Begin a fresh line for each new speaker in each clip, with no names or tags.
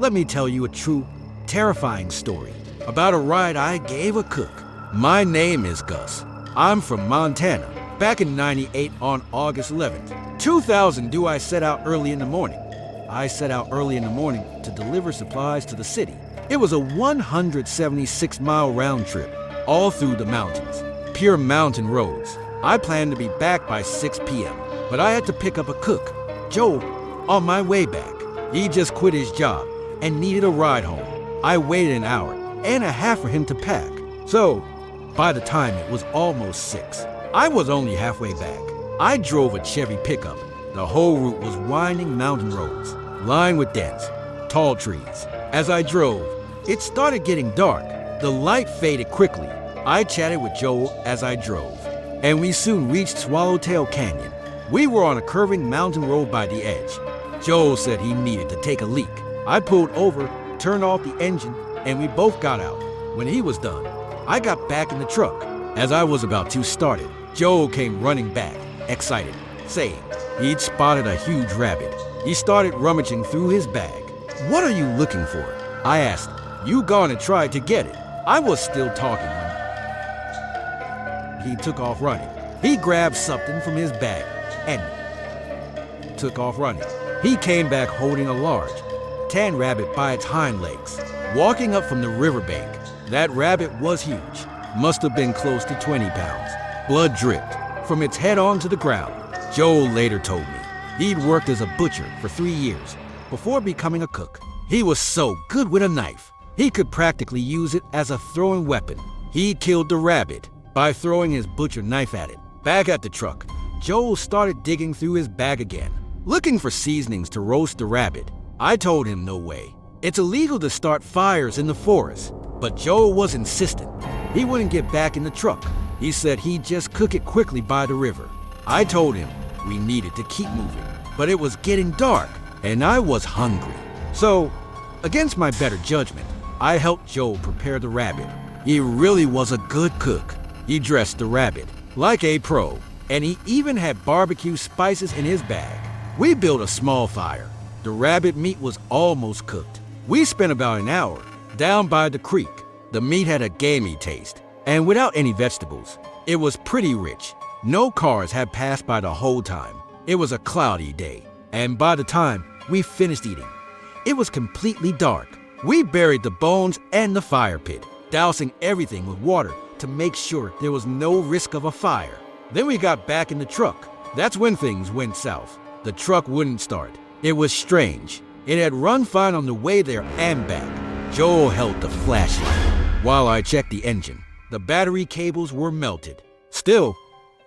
let me tell you a true, terrifying story about a ride I gave a cook. My name is Gus. I'm from Montana. Back in '98 on August 11th, 2000, I set out early in the morning. I set out early in the morning to deliver supplies to the city. It was a 176-mile round trip, all through the mountains, pure mountain roads. I planned to be back by 6 p.m., but I had to pick up a cook, Joe, on my way back. He just quit his job and needed a ride home. I waited an hour and a half for him to pack. So, by the time it was almost 6, I was only halfway back. I drove a Chevy pickup. The whole route was winding mountain roads, lined with dense, tall trees. As I drove, it started getting dark. The light faded quickly. I chatted with Joe as I drove, and we soon reached Swallowtail Canyon. We were on a curving mountain road by the edge. Joe said he needed to take a leak. I pulled over, turned off the engine, and we both got out. When he was done, I got back in the truck. As I was about to start it, Joe came running back, excited, saying he'd spotted a huge rabbit. He started rummaging through his bag. "What are you looking for?" I asked. "You gone and tried to get it." I was still talking when he took off running. He grabbed something from his bag and took off running. He came back holding a large, tan rabbit by its hind legs. Walking up from the riverbank, that rabbit was huge. Must have been close to 20 pounds. Blood dripped from its head onto the ground. Joe later told me he'd worked as a butcher for 3 years before becoming a cook. He was so good with a knife, he could practically use it as a throwing weapon. He killed the rabbit by throwing his butcher knife at it. Back at the truck, Joe started digging through his bag again, looking for seasonings to roast the rabbit. I told him no way. It's illegal to start fires in the forest. But Joe was insistent. He wouldn't get back in the truck. He said he'd just cook it quickly by the river. I told him we needed to keep moving, but it was getting dark and I was hungry. So, against my better judgment, I helped Joe prepare the rabbit. He really was a good cook. He dressed the rabbit like a pro, and he even had barbecue spices in his bag. We built a small fire. The rabbit meat was almost cooked. We spent about an hour down by the creek. The meat had a gamey taste, and without any vegetables. It was pretty rich. No cars had passed by the whole time. It was a cloudy day, and by the time we finished eating, it was completely dark. We buried the bones and the fire pit, dousing everything with water to make sure there was no risk of a fire. Then we got back in the truck. That's when things went south. The truck wouldn't start. It was strange. It had run fine on the way there and back. Joel held the flashlight while I checked the engine. The battery cables were melted. Still,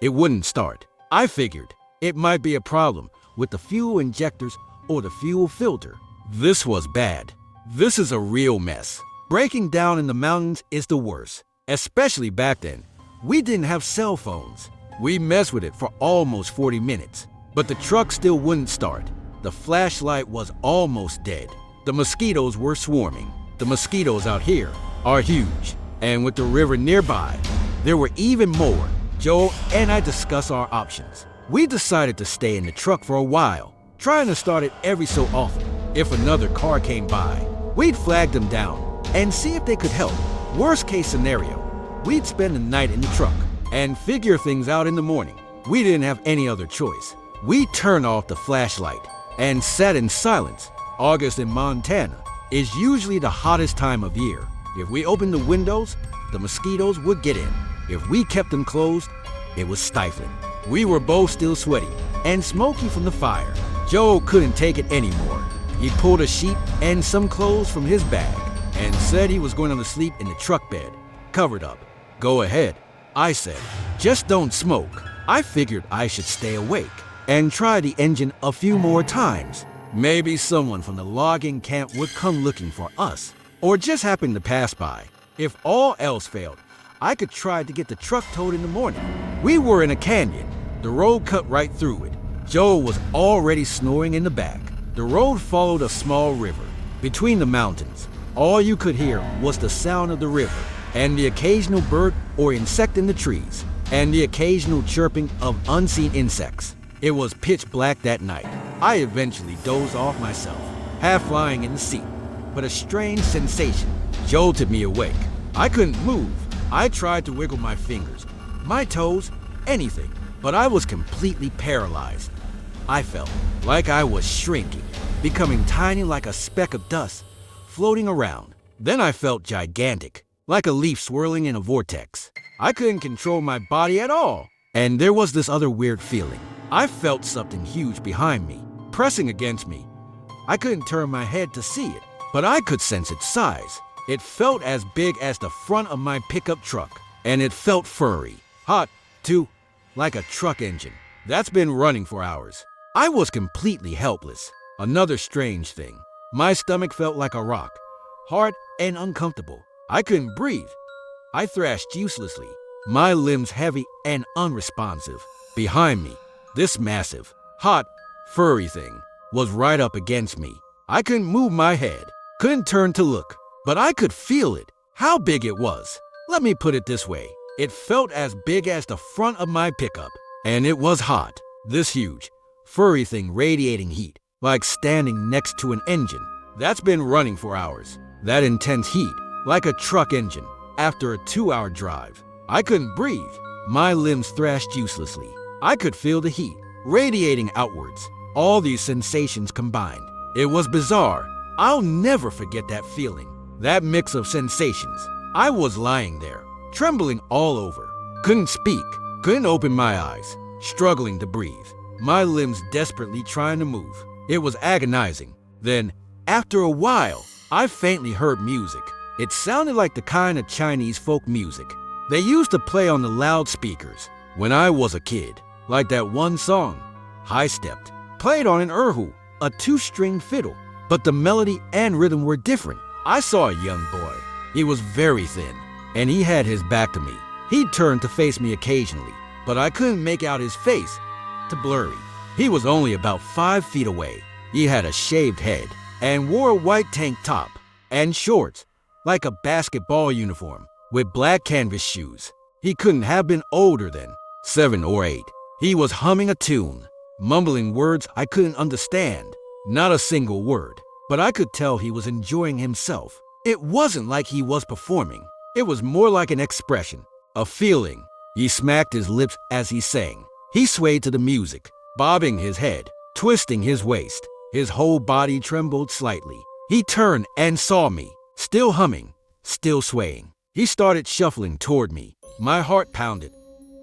it wouldn't start. I figured it might be a problem with the fuel injectors or the fuel filter. This was bad. This is a real mess. Breaking down in the mountains is the worst, especially back then. We didn't have cell phones. We messed with it for almost 40 minutes, but the truck still wouldn't start. The flashlight was almost dead. The mosquitoes were swarming. The mosquitoes out here are huge, and with the river nearby, there were even more. Joe and I discussed our options. We decided to stay in the truck for a while, trying to start it every so often. If another car came by, we'd flag them down and see if they could help. Worst case scenario, we'd spend the night in the truck and figure things out in the morning. We didn't have any other choice. We turned off the flashlight and sat in silence. August in Montana is usually the hottest time of year. If we opened the windows, the mosquitoes would get in. If we kept them closed, it was stifling. We were both still sweaty and smoky from the fire. Joe couldn't take it anymore. He pulled a sheet and some clothes from his bag and said he was going to sleep in the truck bed, covered up. "Go ahead," I said. "Just don't smoke." I figured I should stay awake and try the engine a few more times. Maybe someone from the logging camp would come looking for us, or just happen to pass by. If all else failed, I could try to get the truck towed in the morning. We were in a canyon. The road cut right through it. Joe was already snoring in the back. The road followed a small river between the mountains. All you could hear was the sound of the river and the occasional bird or insect in the trees and the occasional chirping of unseen insects. It was pitch black that night. I eventually dozed off myself, half lying in the seat. but a strange sensation jolted me awake. I couldn't move. I tried to wiggle my fingers, my toes, anything, but I was completely paralyzed. I felt like I was shrinking, becoming tiny like a speck of dust, floating around. Then I felt gigantic, like a leaf swirling in a vortex. I couldn't control my body at all. And there was this other weird feeling. I felt something huge behind me, pressing against me. I couldn't turn my head to see it, but I could sense its size. It felt as big as the front of my pickup truck, and it felt furry. Hot, too, like a truck engine that's been running for hours. I was completely helpless. Another strange thing. My stomach felt like a rock, hard and uncomfortable. I couldn't breathe. I thrashed uselessly, my limbs heavy and unresponsive. Behind me, this massive, hot, furry thing was right up against me. I couldn't move my head, couldn't turn to look, but I could feel it, how big it was. Let me put it this way. It felt as big as the front of my pickup, and it was hot. This huge, furry thing radiating heat, like standing next to an engine that's been running for hours. That intense heat, like a truck engine after a 2-hour drive. I couldn't breathe. My limbs thrashed uselessly. I could feel the heat radiating outwards. All these sensations combined. It was bizarre. I'll never forget that feeling, that mix of sensations. I was lying there, trembling all over. Couldn't speak, couldn't open my eyes, struggling to breathe. My limbs desperately trying to move. It was agonizing. Then, after a while, I faintly heard music. It sounded like the kind of Chinese folk music they used to play on the loudspeakers when I was a kid. Like that one song, High Stepped, played on an erhu, a 2-string fiddle. But the melody and rhythm were different. I saw a young boy. He was very thin, and he had his back to me. He'd turn to face me occasionally, but I couldn't make out his face, too blurry. He was only about 5 feet away. He had a shaved head and wore a white tank top and shorts, like a basketball uniform, with black canvas shoes. He couldn't have been older than 7 or 8. He was humming a tune, mumbling words I couldn't understand. Not a single word, but I could tell he was enjoying himself. It wasn't like he was performing. It was more like an expression, a feeling. He smacked his lips as he sang. He swayed to the music, bobbing his head, twisting his waist. His whole body trembled slightly. He turned and saw me, still humming, still swaying. He started shuffling toward me. My heart pounded.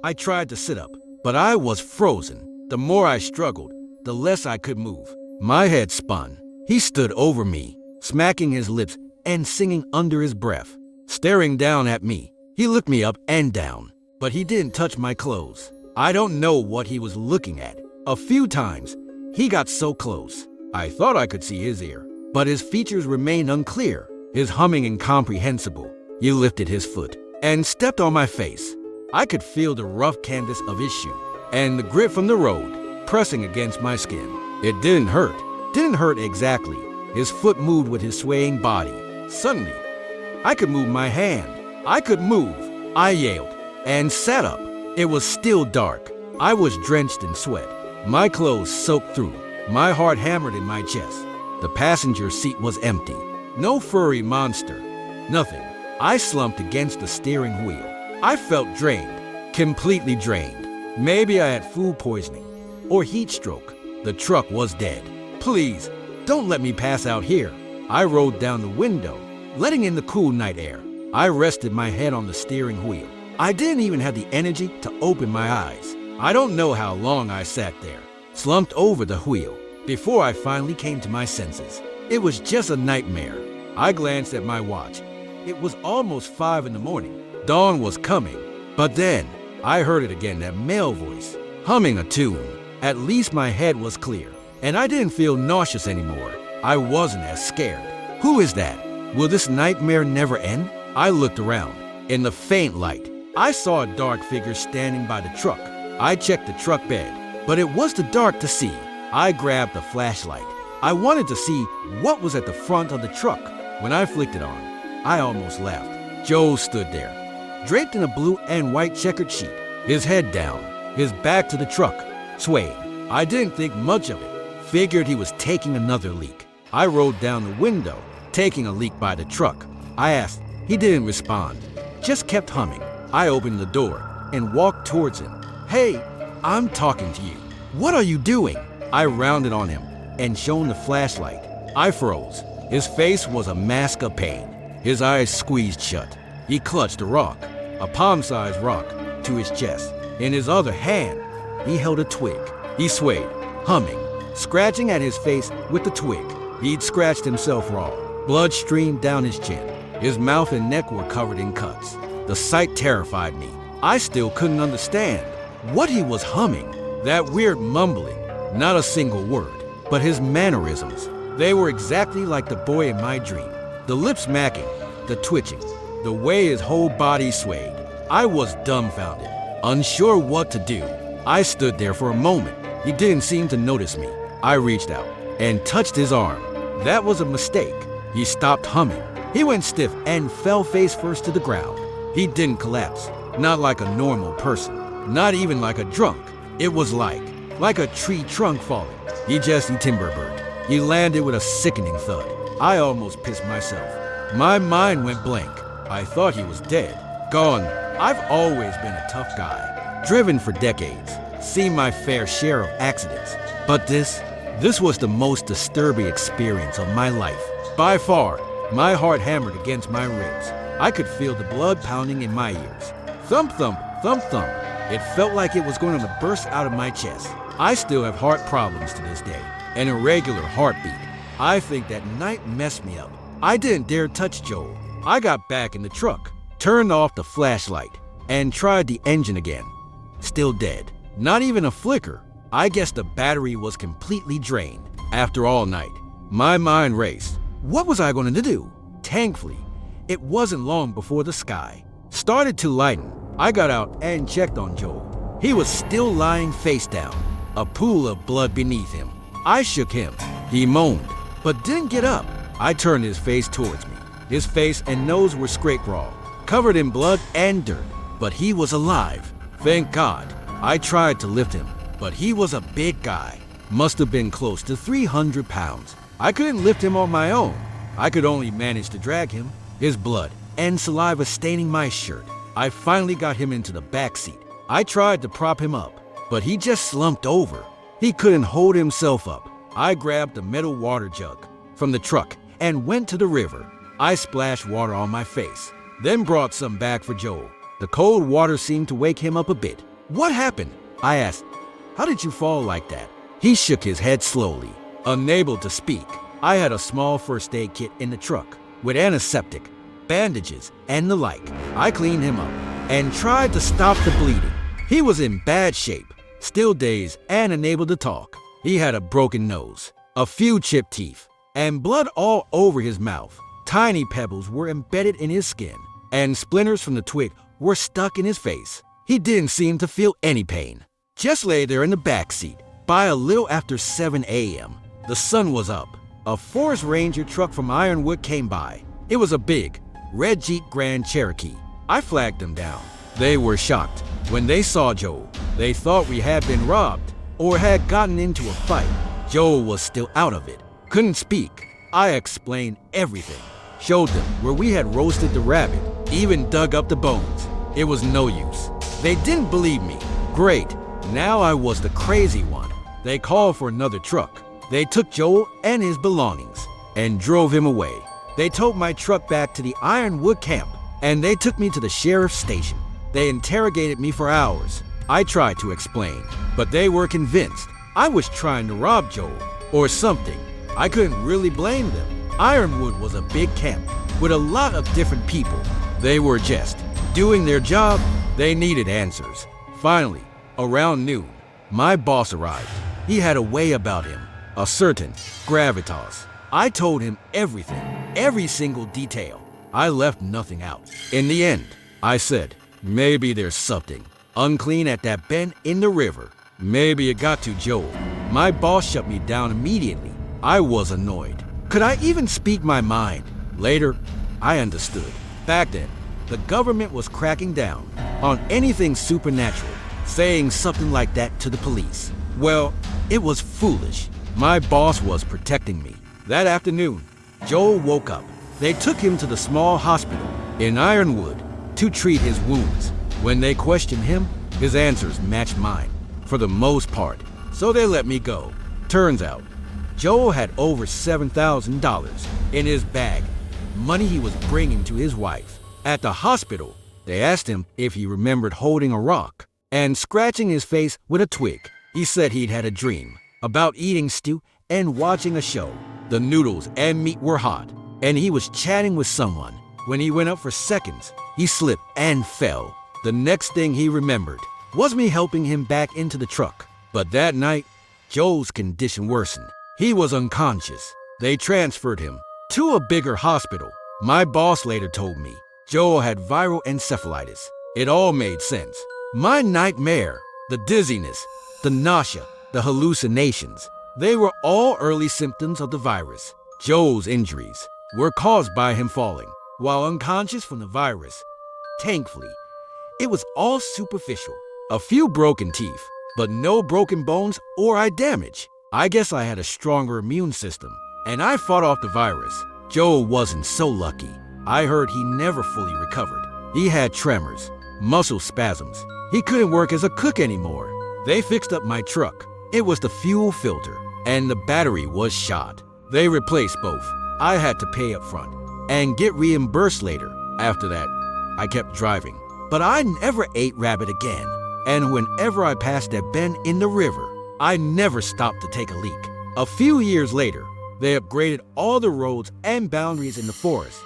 I tried to sit up, but I was frozen. The more I struggled, the less I could move. My head spun. He stood over me, smacking his lips and singing under his breath, staring down at me. He looked me up and down, but he didn't touch my clothes. I don't know what he was looking at. A few times, he got so close, I thought I could see his ear, but his features remained unclear, his humming incomprehensible. He lifted his foot and stepped on my face. I could feel the rough canvas of his shoe and the grit from the road pressing against my skin. It didn't hurt exactly. His foot moved with his swaying body. Suddenly, I could move my hand. I could move. I yelled and sat up. It was still dark. I was drenched in sweat. My clothes soaked through. My heart hammered in my chest. The passenger seat was empty. No furry monster. Nothing. I slumped against the steering wheel. I felt drained, completely drained. Maybe I had food poisoning or heat stroke. The truck was dead. Please, don't let me pass out here. I rolled down the window, letting in the cool night air. I rested my head on the steering wheel. I didn't even have the energy to open my eyes. I don't know how long I sat there, slumped over the wheel, before I finally came to my senses. It was just a nightmare. I glanced at my watch. It was almost 5 in the morning. Dawn was coming. But then, I heard it again, that male voice, humming a tune. At least my head was clear, and I didn't feel nauseous anymore. I wasn't as scared. Who is that? Will this nightmare never end? I looked around. In the faint light, I saw a dark figure standing by the truck. I checked the truck bed, but it was too dark to see. I grabbed the flashlight. I wanted to see what was at the front of the truck. When I flicked it on, I almost laughed. Joe stood there, draped in a blue and white checkered sheet, his head down, his back to the truck, swaying. I didn't think much of it. Figured he was taking another leak. I rolled down the window, taking a leak by the truck. I asked. He didn't respond, just kept humming. I opened the door and walked towards him. "Hey, I'm talking to you. What are you doing?" I rounded on him and shone the flashlight. I froze. His face was a mask of pain. His eyes squeezed shut. He clutched a rock, a palm-sized rock, to his chest. In his other hand, he held a twig. He swayed, humming, scratching at his face with the twig. He'd scratched himself raw. Blood streamed down his chin. His mouth and neck were covered in cuts. The sight terrified me. I still couldn't understand what he was humming. That weird mumbling, not a single word, but his mannerisms. They were exactly like the boy in my dream. The lips smacking, the twitching, the way his whole body swayed. I was dumbfounded, unsure what to do. I stood there for a moment. He didn't seem to notice me. I reached out and touched his arm. That was a mistake. He stopped humming. He went stiff and fell face first to the ground. He didn't collapse, not like a normal person, not even like a drunk. It was like a tree trunk falling. He timber bird. He landed with a sickening thud. I almost pissed myself. My mind went blank. I thought he was dead, gone. I've always been a tough guy, driven for decades, seen my fair share of accidents. But this was the most disturbing experience of my life. By far, my heart hammered against my ribs. I could feel the blood pounding in my ears. Thump, thump, thump, thump. It felt like it was going to burst out of my chest. I still have heart problems to this day, an irregular heartbeat. I think that night messed me up. I didn't dare touch Joe. I got back in the truck, turned off the flashlight, and tried the engine again. Still dead. Not even a flicker. I guess the battery was completely drained. After all night, my mind raced. What was I going to do? Thankfully, it wasn't long before the sky started to lighten. I got out and checked on Joe. He was still lying face down, a pool of blood beneath him. I shook him. He moaned, but didn't get up. I turned his face towards me. His face and nose were scraped raw, covered in blood and dirt, but he was alive. Thank God. I tried to lift him, but he was a big guy. Must have been close to 300 pounds. I couldn't lift him on my own. I could only manage to drag him, his blood and saliva staining my shirt. I finally got him into the back seat. I tried to prop him up, but he just slumped over. He couldn't hold himself up. I grabbed a metal water jug from the truck and went to the river. I splashed water on my face, then brought some back for Joel. The cold water seemed to wake him up a bit. "What happened?" I asked. "How did you fall like that?" He shook his head slowly, unable to speak. I had a small first aid kit in the truck with antiseptic, bandages, and the like. I cleaned him up and tried to stop the bleeding. He was in bad shape, still dazed and unable to talk. He had a broken nose, a few chipped teeth, and blood all over his mouth. Tiny pebbles were embedded in his skin, and splinters from the twig were stuck in his face. He didn't seem to feel any pain. Just lay there in the back seat. By a little after 7 a.m., the sun was up. A forest ranger truck from Ironwood came by. It was a big, red Jeep Grand Cherokee. I flagged them down. They were shocked. When they saw Joel, they thought we had been robbed or had gotten into a fight. Joel was still out of it, couldn't speak. I explained everything, showed them where we had roasted the rabbit, even dug up the bones. It was no use. They didn't believe me. Great, now I was the crazy one. They called for another truck. They took Joel and his belongings and drove him away. They towed my truck back to the Ironwood camp, and they took me to the sheriff's station. They interrogated me for hours. I tried to explain, but they were convinced I was trying to rob Joel or something. I couldn't really blame them. Ironwood was a big camp with a lot of different people. They were just doing their job. They needed answers. Finally, around noon, my boss arrived. He had a way about him, a certain gravitas. I told him everything, every single detail. I left nothing out. In the end, I said, maybe there's something unclean at that bend in the river. Maybe it got to Joel. My boss shut me down immediately. I was annoyed. Could I even speak my mind? Later, I understood. Back then, the government was cracking down on anything supernatural, saying something like that to the police. Well, it was foolish. My boss was protecting me. That afternoon, Joel woke up. They took him to the small hospital in Ironwood to treat his wounds. When they questioned him, his answers matched mine, for the most part, so they let me go. Turns out, Joel had over $7,000 in his bag, money he was bringing to his wife. At the hospital, they asked him if he remembered holding a rock and scratching his face with a twig. He said he'd had a dream about eating stew and watching a show. The noodles and meat were hot, and he was chatting with someone. When he went up for seconds, he slipped and fell. The next thing he remembered was me helping him back into the truck. But that night, Joe's condition worsened. He was unconscious. They transferred him to a bigger hospital. My boss later told me Joe had viral encephalitis. It all made sense. My nightmare, the dizziness, the nausea, the hallucinations, they were all early symptoms of the virus. Joe's injuries were caused by him falling while unconscious from the virus. Thankfully, it was all superficial. A few broken teeth, but no broken bones or eye damage. I guess I had a stronger immune system, and I fought off the virus. Joe wasn't so lucky. I heard he never fully recovered. He had tremors, muscle spasms. He couldn't work as a cook anymore. They fixed up my truck. It was the fuel filter, and the battery was shot. They replaced both. I had to pay up front and get reimbursed later. After that, I kept driving. But I never ate rabbit again. And whenever I passed that bend in the river, I never stopped to take a leak. A few years later, they upgraded all the roads and boundaries in the forest.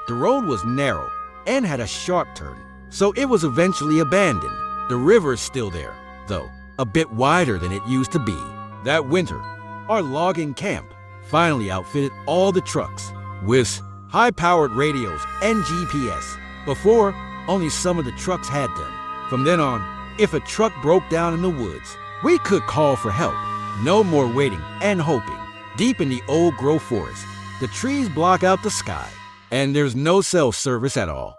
The road was narrow and had a sharp turn, so it was eventually abandoned. The river is still there, though, a bit wider than it used to be. That winter, our logging camp finally outfitted all the trucks with high-powered radios and GPS. Before, only some of the trucks had them. From then on, if a truck broke down in the woods, we could call for help. No more waiting and hoping. Deep in the old growth forest, the trees block out the sky, and there's no cell service at all.